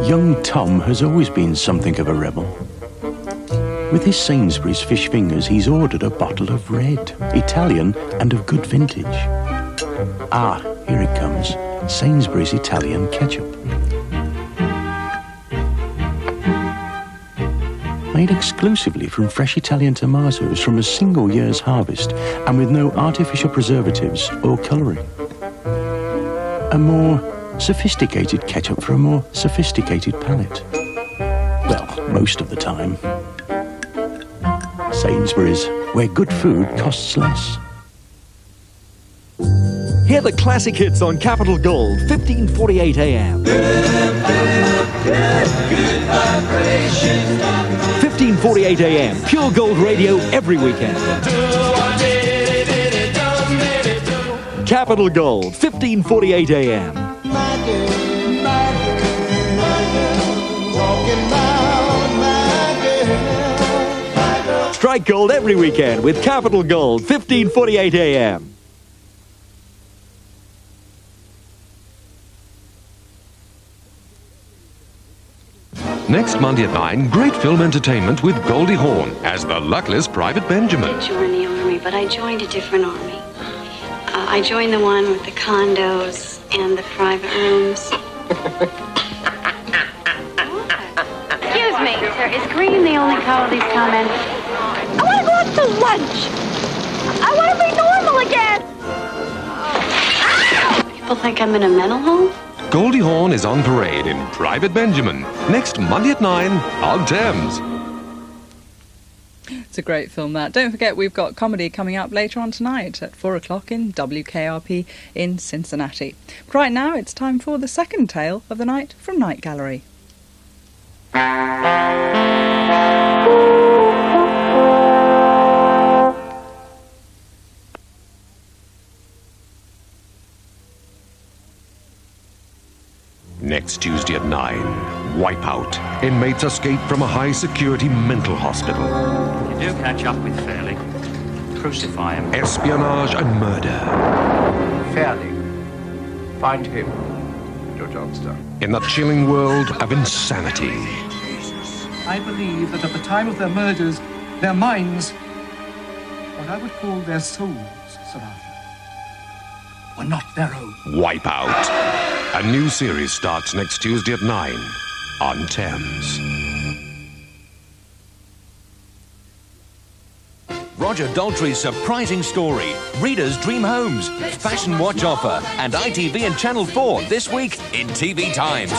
Young Tom has always been something of a rebel. With his Sainsbury's fish fingers, he's ordered a bottle of red, Italian and of good vintage. Ah, here it comes. Sainsbury's Italian ketchup. Made exclusively from fresh Italian tomatoes from a single year's harvest and with no artificial preservatives or colouring. A more sophisticated ketchup for a more sophisticated palate. Well, most of the time. Sainsbury's, where good food costs less. Hear the classic hits on Capital Gold, 15:48 a.m. 15:48 a.m. Pure Gold Radio every weekend. Capital Gold, 15:48 a.m. Strike gold every weekend with Capital Gold, 15:48 a.m. Next Monday at 9, great film entertainment with Goldie Hawn as the luckless Private Benjamin. I joined the army, but I joined a different army. I joined the one with the condos and the private rooms. Excuse me, sir, is green the only color these comments? I want to go out to lunch. I want to be normal again. People think I'm in a mental home? Goldie Hawn is on parade in Private Benjamin next Monday at 9 on Thames. It's a great film, that. Don't forget, we've got comedy coming up later on tonight at 4 o'clock in WKRP in Cincinnati. But right now, it's time for the second tale of the night from Night Gallery. Next Tuesday at 9, Wipeout. Inmates escape from a high-security mental hospital. You do catch up with Fairley. Crucify him. Espionage and murder. Fairley. Find him. Your job's done. In the chilling world of insanity. I believe that at the time of their murders, their minds, what I would call their souls, Sir Arthur, were not their own. Wipeout. A new series starts next Tuesday at 9 on Thames. Roger Daltrey's surprising story, Readers Dream Homes, fashion watch offer, and ITV and Channel 4 this week in TV Times.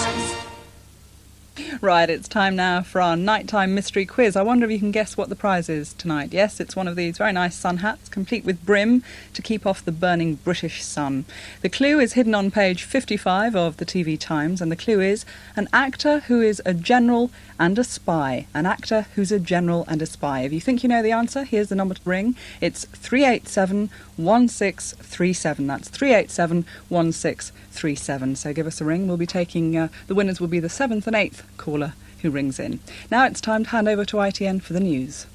Right, it's time now for our nighttime mystery quiz. I wonder if you can guess what the prize is tonight. Yes, it's one of these very nice sun hats, complete with brim to keep off the burning British sun. The clue is hidden on page 55 of the TV Times, and the clue is an actor who is a general and a spy. An actor who's a general and a spy. If you think you know the answer, here's the number to ring. It's 387-1637. That's 387-1637. So give us a ring. We'll be taking, the winners will be the 7th and 8th caller who rings in. Now it's time to hand over to ITN for the news.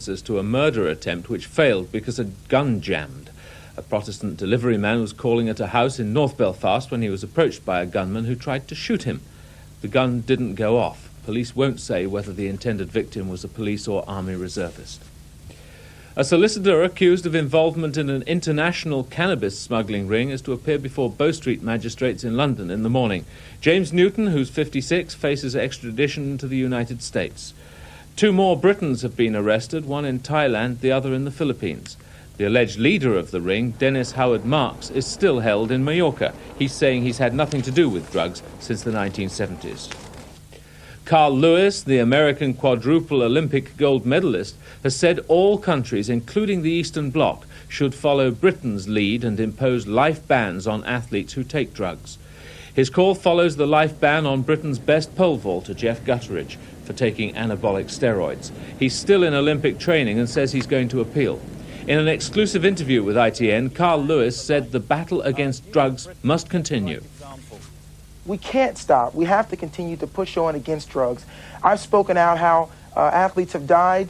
As to a murder attempt which failed because a gun jammed. A Protestant delivery man was calling at a house in North Belfast when he was approached by a gunman who tried to shoot him. The gun didn't go off. Police won't say whether the intended victim was a police or army reservist. A solicitor accused of involvement in an international cannabis smuggling ring is to appear before Bow Street magistrates in London in the morning. James Newton, who's 56, faces extradition to the United States. 2 more Britons have been arrested, one in Thailand, the other in the Philippines. The alleged leader of the ring, Dennis Howard Marks, is still held in Mallorca. He's saying he's had nothing to do with drugs since the 1970s. Carl Lewis, the American quadruple Olympic gold medalist, has said all countries, including the Eastern Bloc, should follow Britain's lead and impose life bans on athletes who take drugs. His call follows the life ban on Britain's best pole vaulter, Jeff Gutteridge, for taking anabolic steroids. He's still in Olympic training and says he's going to appeal. In an exclusive interview with ITN, Carl Lewis said the battle against drugs must continue. We can't stop. We have to continue to push on against drugs. I've spoken out how athletes have died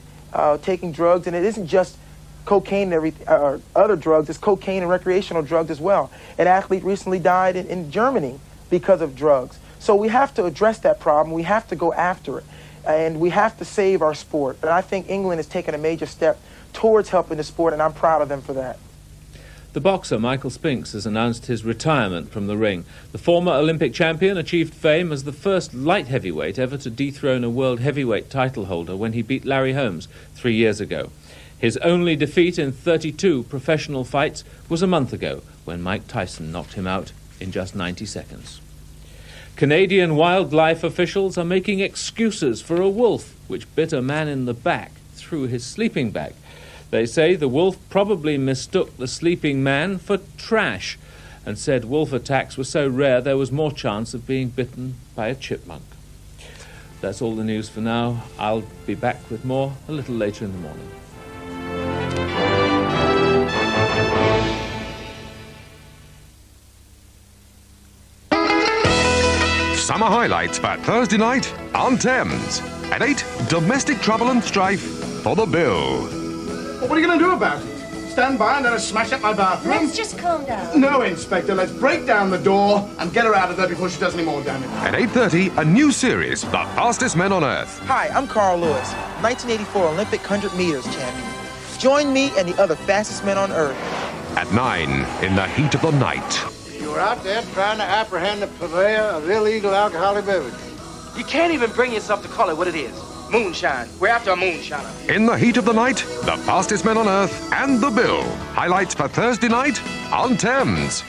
taking drugs, and it isn't just cocaine or other drugs. It's cocaine and recreational drugs as well. An athlete recently died in Germany because of drugs. So we have to address that problem. We have to go after it, and we have to save our sport. And I think England has taken a major step towards helping the sport, and I'm proud of them for that. The boxer Michael Spinks has announced his retirement from the ring. The former Olympic champion achieved fame as the first light heavyweight ever to dethrone a world heavyweight title holder when he beat Larry Holmes 3 years ago. His only defeat in 32 professional fights was a month ago when Mike Tyson knocked him out in just 90 seconds. Canadian wildlife officials are making excuses for a wolf which bit a man in the back through his sleeping bag. They say the wolf probably mistook the sleeping man for trash and said wolf attacks were so rare there was more chance of being bitten by a chipmunk. That's all the news for now. I'll be back with more a little later in the morning. Summer highlights for Thursday night on Thames. At 8, domestic trouble and strife for the bill. Well, what are you going to do about it? Stand by and let us smash up my bathroom? Let's just calm down. No, Inspector. Let's break down the door and get her out of there before she does any more damage. At 8:30, a new series, The Fastest Men on Earth. Hi, I'm Carl Lewis, 1984 Olympic 100 meters champion. Join me and the other fastest men on Earth. At 9, in the heat of the night. You were out there trying to apprehend the purveyor of illegal alcoholic beverages. You can't even bring yourself to call it what it is. Moonshine. We're after a moonshiner. In the heat of the night, the fastest men on Earth and the bill. Highlights for Thursday night on Thames.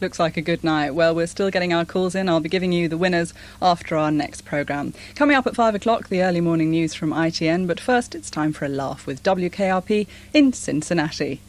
Looks like a good night. Well, we're still getting our calls in. I'll be giving you the winners after our next programme. Coming up at 5 o'clock, the early morning news from ITN. But first, it's time for a laugh with WKRP in Cincinnati.